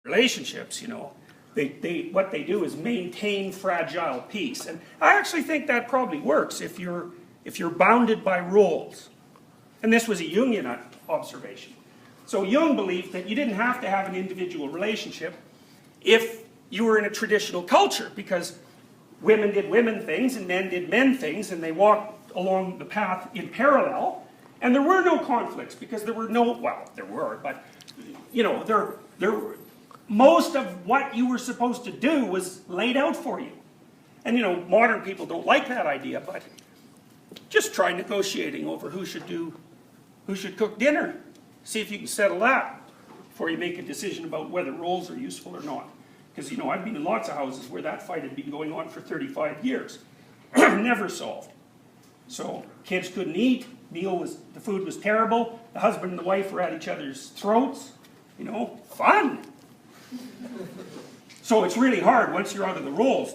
relationships, you know, what they do is maintain fragile peace. And I actually think that probably works if you're bounded by roles. And this was a Jungian observation. So Jung believed that you didn't have to have an individual relationship if you were in a traditional culture, because women did women things and men did men things, and they walked along the path in parallel, and there were no conflicts because there were no, well, there were, but you know, most of what you were supposed to do was laid out for you. And you know, modern people don't like that idea, but just try negotiating over who should cook dinner. See if you can settle that before you make a decision about whether roles are useful or not. Because, you know, I've been in lots of houses where that fight had been going on for 35 years. Never solved. So, kids couldn't eat, the food was terrible, the husband and the wife were at each other's throats. You know, fun! So it's really hard once you're out of the roles.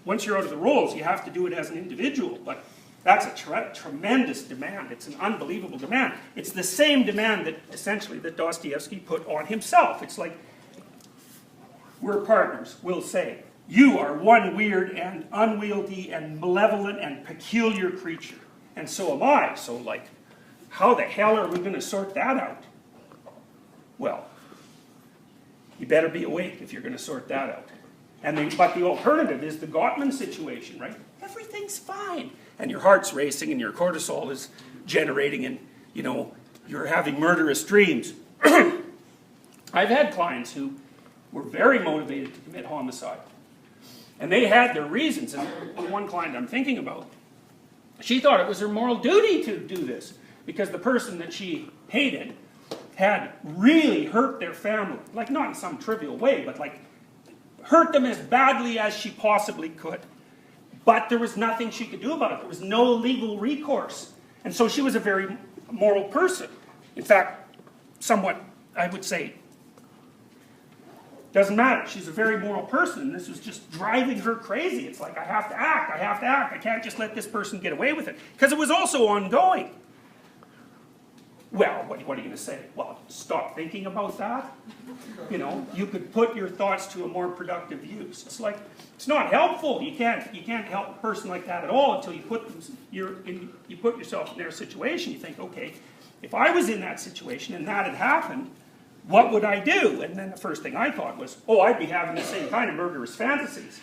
Once you're out of the roles, you have to do it as an individual. But that's a tremendous demand. It's an unbelievable demand. It's the same demand that, essentially, that Dostoevsky put on himself. It's like, we're partners, we'll say. You are one weird and unwieldy and malevolent and peculiar creature. And so am I. So, like, how the hell are we going to sort that out? Well, you better be awake if you're going to sort that out. But the alternative is the Gottman situation, right? Everything's fine. And your heart's racing and your cortisol is generating and, you know, you're having murderous dreams. I've had clients who were very motivated to commit homicide. And they had their reasons. And the one client I'm thinking about, she thought it was her moral duty to do this because the person that she hated had really hurt their family. Like, not in some trivial way, but like hurt them as badly as she possibly could. But there was nothing she could do about it. There was no legal recourse. And so she was a very moral person. In fact, somewhat, I would say, doesn't matter. She's a very moral person, and this was just driving her crazy. It's like, I have to act, I have to act. I can't just let this person get away with it. Because it was also ongoing. Well, what are you going to say? Well, stop thinking about that. You know, you could put your thoughts to a more productive use. It's like, it's not helpful. You can't help a person like that at all until you put yourself in their situation. You think, okay, if I was in that situation and that had happened, what would I do? And then the first thing I thought was, oh, I'd be having the same kind of murderous fantasies.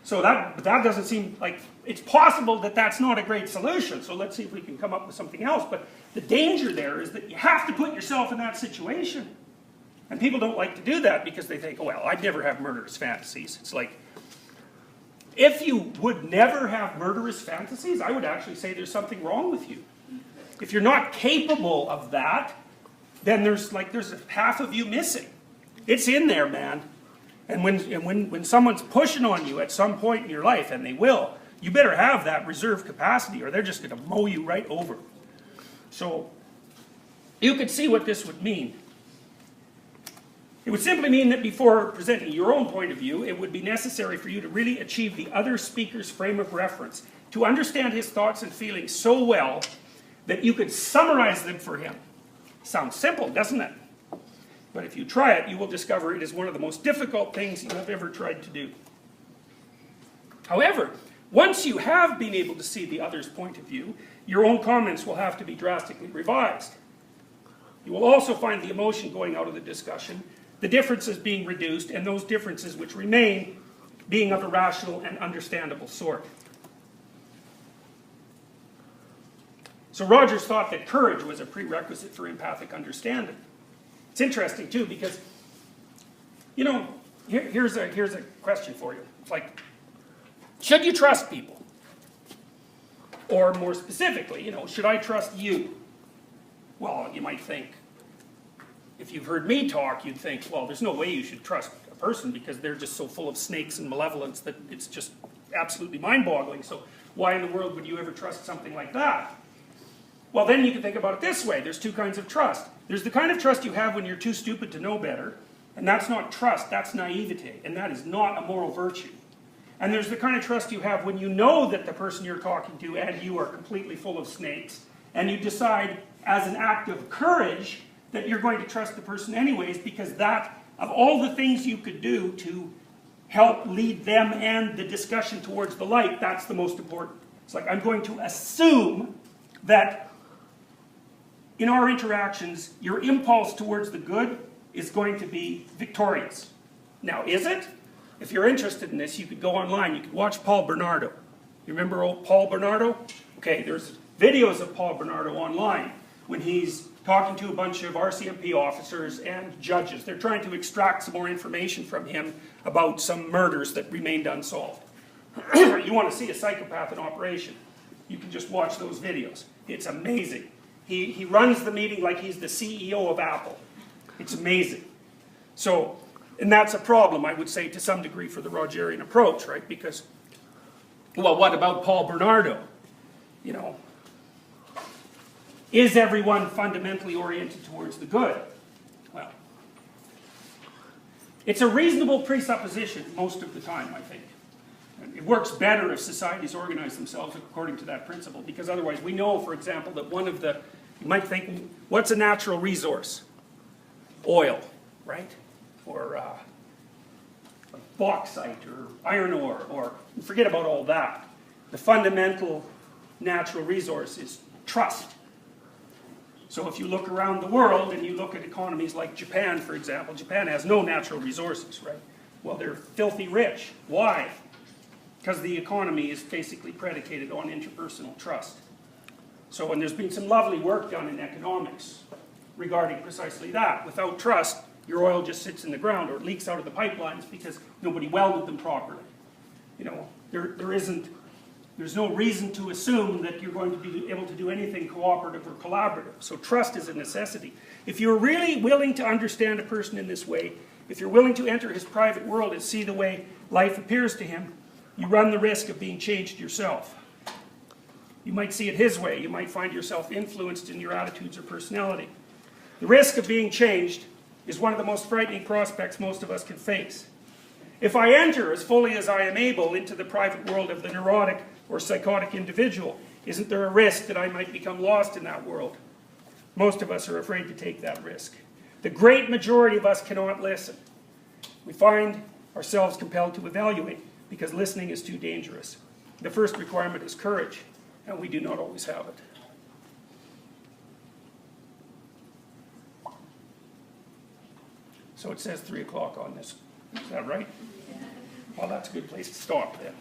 So that doesn't seem like, it's possible that that's not a great solution, so let's see if we can come up with something else. But the danger there is that you have to put yourself in that situation. And people don't like to do that because they think, oh, well, I'd never have murderous fantasies. It's like, if you would never have murderous fantasies, I would actually say there's something wrong with you. If you're not capable of that, then there's half of you missing. It's in there, man. And when someone's pushing on you at some point in your life, and they will, you better have that reserve capacity or they're just going to mow you right over. So, you could see what this would mean. It would simply mean that before presenting your own point of view, it would be necessary for you to really achieve the other speaker's frame of reference, to understand his thoughts and feelings so well that you could summarize them for him. Sounds simple, doesn't it? But if you try it, you will discover it is one of the most difficult things you have ever tried to do. However, once you have been able to see the other's point of view, your own comments will have to be drastically revised. You will also find the emotion going out of the discussion, the differences being reduced, and those differences which remain being of a rational and understandable sort. So Rogers thought that courage was a prerequisite for empathic understanding. It's interesting too because, you know, here's a question for you. It's like, should you trust people? Or more specifically, you know, should I trust you? Well, you might think, if you've heard me talk, you'd think, well, there's no way you should trust a person because they're just so full of snakes and malevolence that it's just absolutely mind-boggling. So why in the world would you ever trust something like that? Well, then you can think about it this way. There's two kinds of trust. There's the kind of trust you have when you're too stupid to know better, and that's not trust, that's naivete, and that is not a moral virtue. And there's the kind of trust you have when you know that the person you're talking to and you are completely full of snakes, and you decide as an act of courage that you're going to trust the person anyways because that of all the things you could do to help lead them and the discussion towards the light, that's the most important. It's like I'm going to assume that in our interactions, your impulse towards the good is going to be victorious. Now, is it? If you're interested in this, you could go online, you could watch Paul Bernardo. You remember old Paul Bernardo? Okay, there's videos of Paul Bernardo online when he's talking to a bunch of RCMP officers and judges. They're trying to extract some more information from him about some murders that remained unsolved. You want to see a psychopath in operation, you can just watch those videos. It's amazing. He runs the meeting like he's the CEO of Apple. It's amazing. So, and that's a problem, I would say, to some degree for the Rogerian approach, right? Because, well, what about Paul Bernardo? You know, is everyone fundamentally oriented towards the good? Well, it's a reasonable presupposition most of the time, I think. It works better if societies organize themselves according to that principle, because otherwise we know, for example, that one of the, you might think, what's a natural resource? Oil, right? Or bauxite, or iron ore, or forget about all that. The fundamental natural resource is trust. So if you look around the world and you look at economies like Japan, for example, Japan has no natural resources, right? Well, they're filthy rich. Why? Because the economy is basically predicated on interpersonal trust. So, and there's been some lovely work done in economics regarding precisely that. Without trust, your oil just sits in the ground or it leaks out of the pipelines because nobody welded them properly. You know, there's no reason to assume that you're going to be able to do anything cooperative or collaborative. So trust is a necessity. If you're really willing to understand a person in this way, if you're willing to enter his private world and see the way life appears to him, you run the risk of being changed yourself. You might see it his way. You might find yourself influenced in your attitudes or personality. The risk of being changed is one of the most frightening prospects most of us can face. If I enter as fully as I am able into the private world of the neurotic or psychotic individual, isn't there a risk that I might become lost in that world? Most of us are afraid to take that risk. The great majority of us cannot listen. We find ourselves compelled to evaluate because listening is too dangerous. The first requirement is courage, and we do not always have it. So it says 3 o'clock on this. Is that right? Well, that's a good place to stop then.